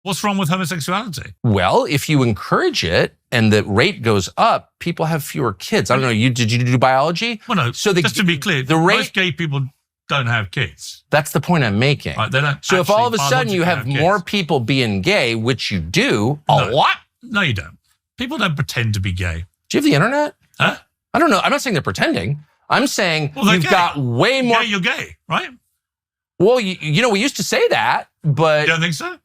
What's wrong with homosexuality? Well, if you encourage it and the rate goes up, people have fewer kids. I don't know. Did you do biology? Well, no. So just to be clear, most gay people don't have kids. That's the point I'm making. Right, they don't. So if all of a sudden you have more people being gay, which you do a lot. No, you don't. People don't pretend to be gay. Do you have the internet? Huh? I don't know. I'm not saying they're pretending. I'm saying you've got way more. Yeah, you're gay, right? Well, you know, we used to say that, but. You don't think so?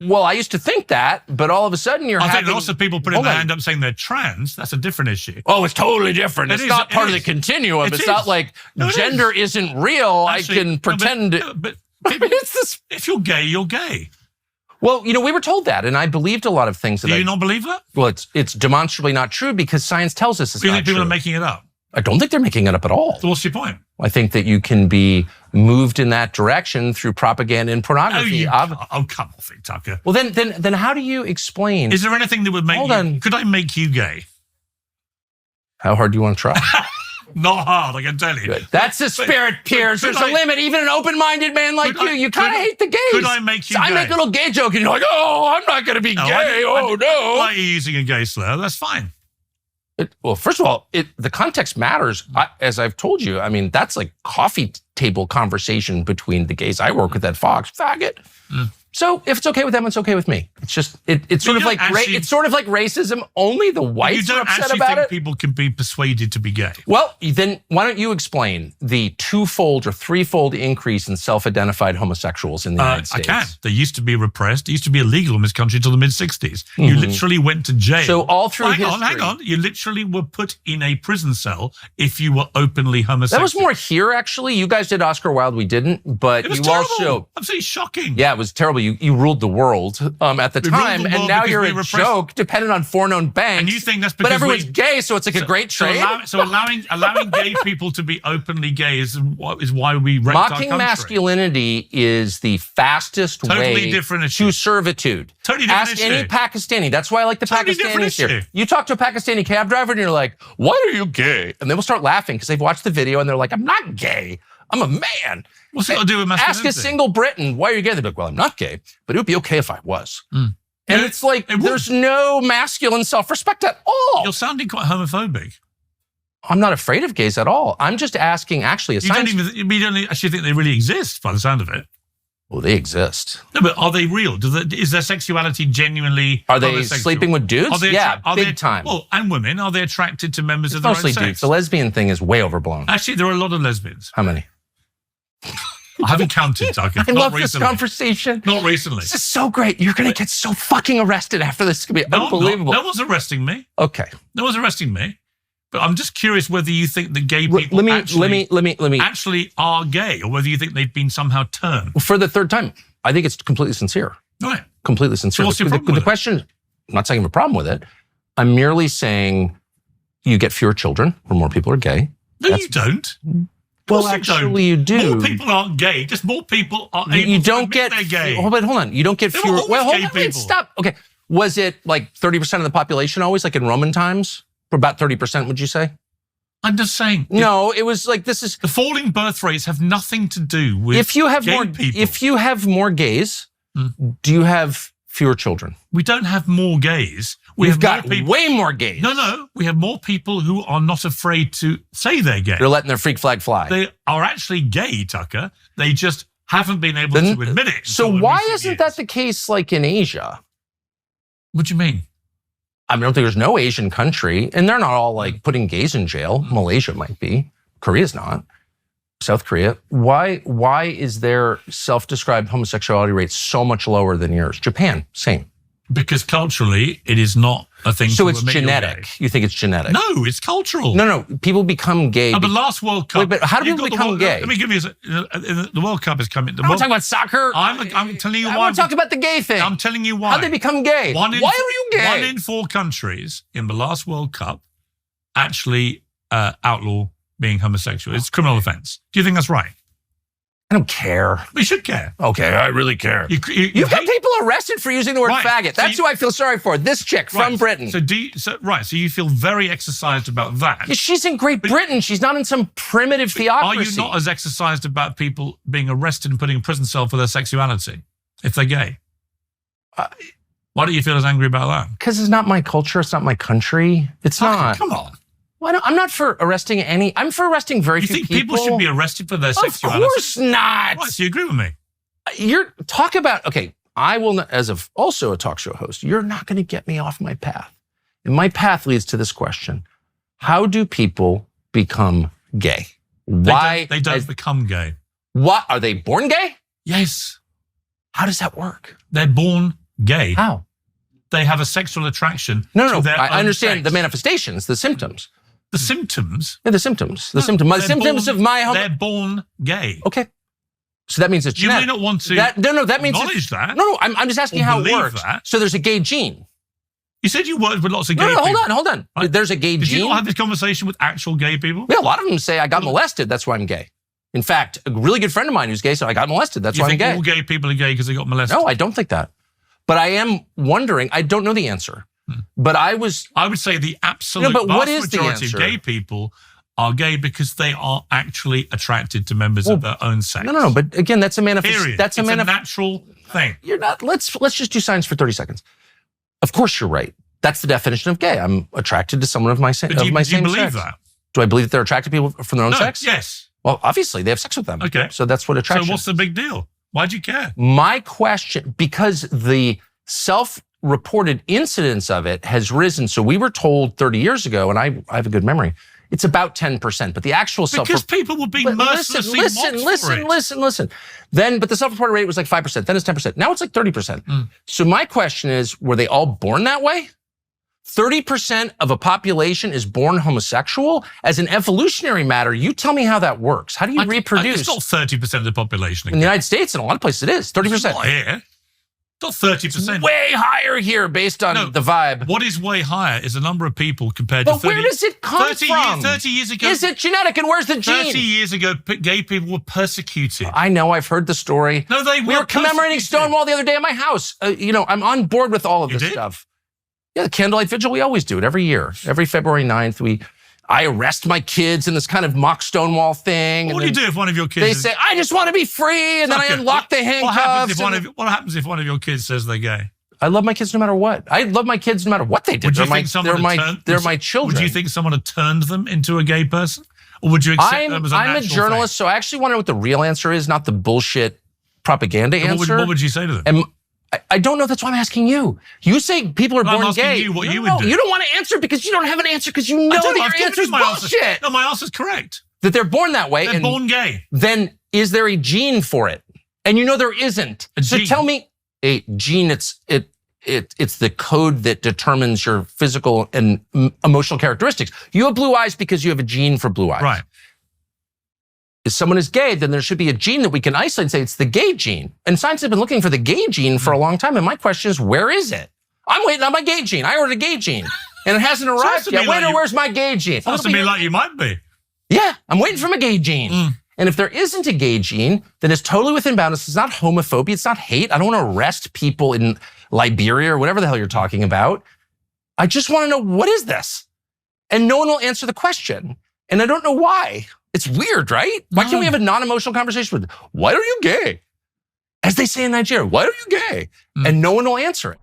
Well, I used to think that, but all of a sudden I think lots of people putting their hand up saying they're trans. That's a different issue. Oh, it's totally different. It's not part of the continuum. It's not like gender isn't real. Actually, I can pretend. But if you're gay, you're gay. Well, you know, we were told that, and I believed a lot of things. Do you not believe that? Well, it's demonstrably not true because science tells us it's not true. Do you think people are making it up? I don't think they're making it up at all. So what's your point? I think that you can be moved in that direction through propaganda and pornography. Come off it, Tucker. Well, then how do you explain? Is there anything that would make you... Could I make you gay? How hard do you want to try? Not hard, I can tell you. Good. That's the spirit, Piers. There's a limit. Even an open-minded man like you kind of hate the gays. Could I make you gay? I make a little gay joke and you're like, oh, I'm not going to be gay. No. Why are you using a gay slur? That's fine. Well, first of all, the context matters. As I've told you, I mean, that's like coffee table conversation between the gays I work with at Fox. Faggot. So if it's okay with them, it's okay with me. It's just it's sort of like racism. Only the whites are upset about it. You don't actually think people can be persuaded to be gay? Well, then why don't you explain the twofold or threefold increase in self-identified homosexuals in the United States? I can. They used to be repressed. It used to be illegal in this country until the mid-'60s. You literally went to jail. So all through history. Hang on. You literally were put in a prison cell if you were openly homosexual. That was more here, actually. You guys did Oscar Wilde. We didn't. But it was you terrible. also... Absolutely shocking. Yeah, it was terrible. You ruled the world at the time, and now you're a joke dependent on four-known banks. And you think that's because everyone's gay, so it's like a great trade. So allowing gay people to be openly gay is why we wrecked our country. Mocking masculinity is the fastest way to servitude. Totally different issue. Ask any Pakistani. That's why I like the Pakistanis here. You talk to a Pakistani cab driver, and you're like, "Why are you gay?" And they will start laughing because they've watched the video, and they're like, "I'm not gay. I'm a man." What's it got to do with masculinity? Ask a single Briton, why are you gay? They'd be like, well, I'm not gay, but it would be okay if I was. And it's like, there's no masculine self-respect at all. You're sounding quite homophobic. I'm not afraid of gays at all. I'm just asking, actually, you don't actually think they really exist by the sound of it. Well, they exist. No, but are they real? Is their sexuality genuinely Are they sleeping with dudes? Big time. Well, and women, are they attracted to members of their own sex? Mostly dudes. The lesbian thing is way overblown. Actually, there are a lot of lesbians. How many? I haven't counted, Tucker. I love this conversation. Not recently. This is so great. You're going to get so fucking arrested after this. It's going to be unbelievable. No one's arresting me. Okay. No one's arresting me. But I'm just curious whether you think that gay people actually are gay, or whether you think they've been somehow turned. For the third time, I think it's completely sincere. Right. Completely sincere. So what's your problem with the question, I'm not saying I have a problem with it. I'm merely saying you get fewer children when more people are gay. No, you don't. Well, actually, you do. More people aren't gay. Just more people are able to admit they're gay. Hold on. You don't get fewer. Well, hold on. Wait, stop. Okay. Was it like 30% of the population always, like in Roman times? For about 30%, would you say? I'm just saying. No, it was like this is... The falling birth rates have nothing to do with if you have gay more, people. If you have more gays, do you have fewer children? We don't have more gays. We've got way more gays. No. We have more people who are not afraid to say they're gay. They're letting their freak flag fly. They are actually gay, Tucker. They just haven't been able to admit it. So why isn't that the case like in Asia? What do you mean? I don't think there's no Asian country, and they're not all like putting gays in jail. Malaysia might be. Korea's not. South Korea. Why is their self-described homosexuality rate so much lower than yours? Japan, same. Because culturally, it is not a thing. So it's genetic. You think it's genetic? No, it's cultural. No. People become gay. But last World Cup. Wait, but how do people become gay? Let me give you the World Cup is coming. I'm talking about soccer. I'm telling you why. I want to talk about the gay thing. I'm telling you why. How they become gay? Why are you gay? 1 in 4 countries in the last World Cup actually outlaw being homosexual. It's a criminal offense. Do you think that's right? I don't care. We should care. Okay, I really care. You've got people arrested for using the word faggot. That's who I feel sorry for. This chick from Britain. So you feel very exercised about that. Yeah, she's in Great Britain. She's not in some primitive theocracy. Are you not as exercised about people being arrested and put in a prison cell for their sexuality if they're gay? Why do you feel as angry about that? Because it's not my culture. It's not my country. It's not. Come on. Well, I'm not for arresting any. I'm for arresting very few people. You think people should be arrested for their sexuality? Of course not. What? So you agree with me? Okay, I will not, also a talk show host, you're not going to get me off my path. And my path leads to this question. How do people become gay? Why? They don't become gay. What? Are they born gay? Yes. How does that work? They're born gay. How? They have a sexual attraction. No. I understand the manifestations, the symptoms. The symptoms? Yeah, the symptoms. The symptoms of my... They're born gay. Okay. So that means it's genetic. You may not want to that means acknowledge that. No, I'm just asking how it works. That. So there's a gay gene. You said you worked with lots of gay people. Hold on. Right? There's a gay gene. Did you not have this conversation with actual gay people? Yeah, a lot of them say I got molested, that's why I'm gay. In fact, a really good friend of mine who's gay said I got molested, that's why I'm gay. You think all gay people are gay because they got molested? No, I don't think that. But I am wondering, I don't know the answer. But I would say the absolute vast majority of gay people are gay because they are actually attracted to members of their own sex. No. But again, that's a manifestation. It's a natural thing. You're not. Let's just do science for 30 seconds. Of course, you're right. That's the definition of gay. I'm attracted to someone of my same sex. Do you believe that? Do I believe that they're attracted to people from their own sex? Yes. Well, obviously, they have sex with them. Okay. So that's what attraction. So what's the big deal? Why'd you care? My question, because the self-reported incidence of it has risen. So we were told 30 years ago, and I have a good memory, it's about 10%, but the actual because people were being mercilessly listen. But the self-reported rate was like 5%. Then it's 10%. Now it's like 30%. So my question is, were they all born that way? 30% of a population is born homosexual? As an evolutionary matter, you tell me how that works. How do you reproduce? It's not 30% of the population. In the United States, in a lot of places, it is 30%. It's not here. It's not 30%. It's way higher here based on the vibe. What is way higher is the number of people compared to 30. But where does it come from? 30 years ago. Is it genetic and where's the gene? 30 years ago, gay people were persecuted. I know, I've heard the story. No, they were. We were commemorating Stonewall the other day at my house. I'm on board with all of this stuff. Yeah, the candlelight vigil, we always do it every year. Every February 9th, I arrest my kids in this kind of mock Stonewall thing. What do you do if one of your kids... They say, I just want to be free, and then I unlock the handcuffs. What happens if one of your kids says they're gay? I love my kids no matter what. I love my kids no matter what they did. They're my children. Would you think someone had turned them into a gay person? Or would you accept them as a natural I'm a journalist, so I actually want to know what the real answer is, not the bullshit propaganda answer. What would you say to them? I don't know. That's why I'm asking you. You say people are born gay. I'm asking you what you would do. You don't want to answer because you don't have an answer because you know that your answer is bullshit. No, my answer is correct. That they're born that way. They're born gay. Then is there a gene for it? And you know there isn't. So tell me, a gene, it's the code that determines your physical and emotional characteristics. You have blue eyes because you have a gene for blue eyes. Right. If someone is gay, then there should be a gene that we can isolate and say it's the gay gene. And science has been looking for the gay gene for a long time. And my question is, where is it? I'm waiting on my gay gene. I ordered a gay gene and it hasn't arrived yet. Waiter, where's my gay gene? Sounds to me like you might be. Yeah, I'm waiting for my gay gene. And if there isn't a gay gene, then it's totally within bounds. It's not homophobia. It's not hate. I don't want to arrest people in Liberia or whatever the hell you're talking about. I just want to know, what is this? And no one will answer the question. And I don't know why. It's weird, right? Why can't we have a non-emotional conversation with, why are you gay? As they say in Nigeria, why are you gay? And no one will answer it.